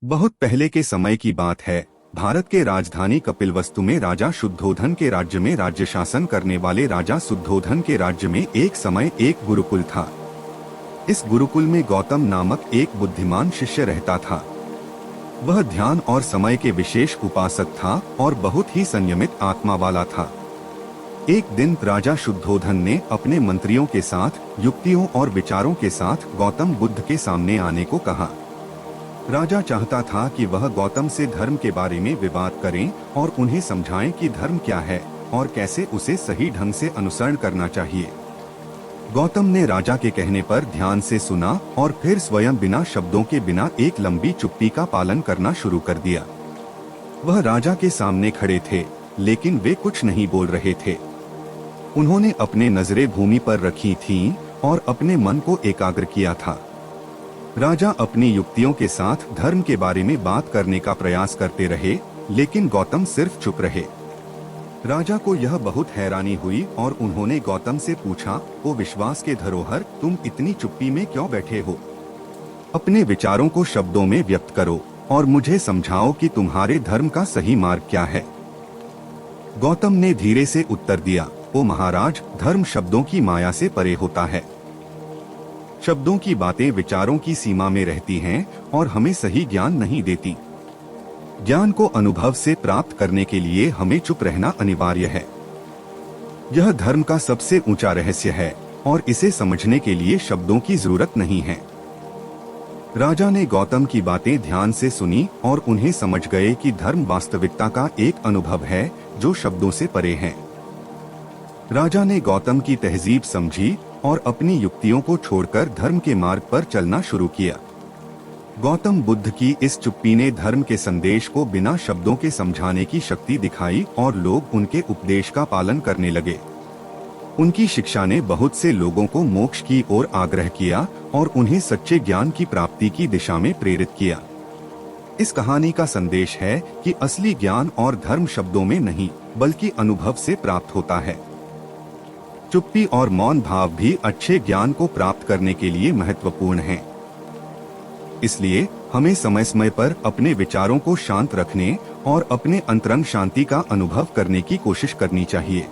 बहुत पहले के समय की बात है। भारत के राजधानी कपिलवस्तु में राजा शुद्धोधन के राज्य में राज्य शासन करने वाले राजा शुद्धोधन के राज्य में एक समय एक गुरुकुल था। इस गुरुकुल में गौतम नामक एक बुद्धिमान शिष्य रहता था। वह ध्यान और समय के विशेष उपासक था और बहुत ही संयमित आत्मा वाला था। एक दिन राजा शुद्धोधन ने अपने मंत्रियों के साथ युक्तियों और विचारों के साथ गौतम बुद्ध के सामने आने को कहा। राजा चाहता था कि वह गौतम से धर्म के बारे में विवाद करें और उन्हें समझाएं कि धर्म क्या है और कैसे उसे सही ढंग से अनुसरण करना चाहिए। गौतम ने राजा के कहने पर ध्यान से सुना और फिर स्वयं बिना शब्दों के बिना एक लंबी चुप्पी का पालन करना शुरू कर दिया। वह राजा के सामने खड़े थे, लेकिन वे कुछ नहीं बोल रहे थे। उन्होंने अपने नजरें भूमि पर रखी थीं और अपने मन को एकाग्र किया था। राजा अपनी युक्तियों के साथ धर्म के बारे में बात करने का प्रयास करते रहे, लेकिन गौतम सिर्फ चुप रहे। राजा को यह बहुत हैरानी हुई और उन्होंने गौतम से पूछा, ओ विश्वास के धरोहर, तुम इतनी चुप्पी में क्यों बैठे हो? अपने विचारों को शब्दों में व्यक्त करो और मुझे समझाओ कि तुम्हारे धर्म का सही मार्ग क्या है। गौतम ने धीरे से उत्तर दिया, ओ महाराज, धर्म शब्दों की माया से परे होता है। शब्दों की बातें विचारों की सीमा में रहती हैं और हमें सही ज्ञान नहीं देती। ज्ञान को अनुभव से प्राप्त करने के लिए हमें चुप रहना अनिवार्य है। यह धर्म का सबसे ऊंचा रहस्य है और इसे समझने के लिए शब्दों की जरूरत नहीं है। राजा ने गौतम की बातें ध्यान से सुनी और उन्हें समझ गए कि धर्म वास्तविकता का एक अनुभव है जो शब्दों से परे है। राजा ने गौतम की तहजीब समझी और अपनी युक्तियों को छोड़कर धर्म के मार्ग पर चलना शुरू किया। गौतम बुद्ध की इस चुप्पी ने धर्म के संदेश को बिना शब्दों के समझाने की शक्ति दिखाई और लोग उनके उपदेश का पालन करने लगे। उनकी शिक्षा ने बहुत से लोगों को मोक्ष की ओर आग्रह किया और उन्हें सच्चे ज्ञान की प्राप्ति की दिशा में प्रेरित किया। इस कहानी का संदेश है कि असली ज्ञान और धर्म शब्दों में नहीं, बल्कि अनुभव से प्राप्त होता है। चुप्पी और मौन भाव भी अच्छे ज्ञान को प्राप्त करने के लिए महत्वपूर्ण हैं। इसलिए हमें समय समय पर अपने विचारों को शांत रखने और अपने अंतरंग शांति का अनुभव करने की कोशिश करनी चाहिए।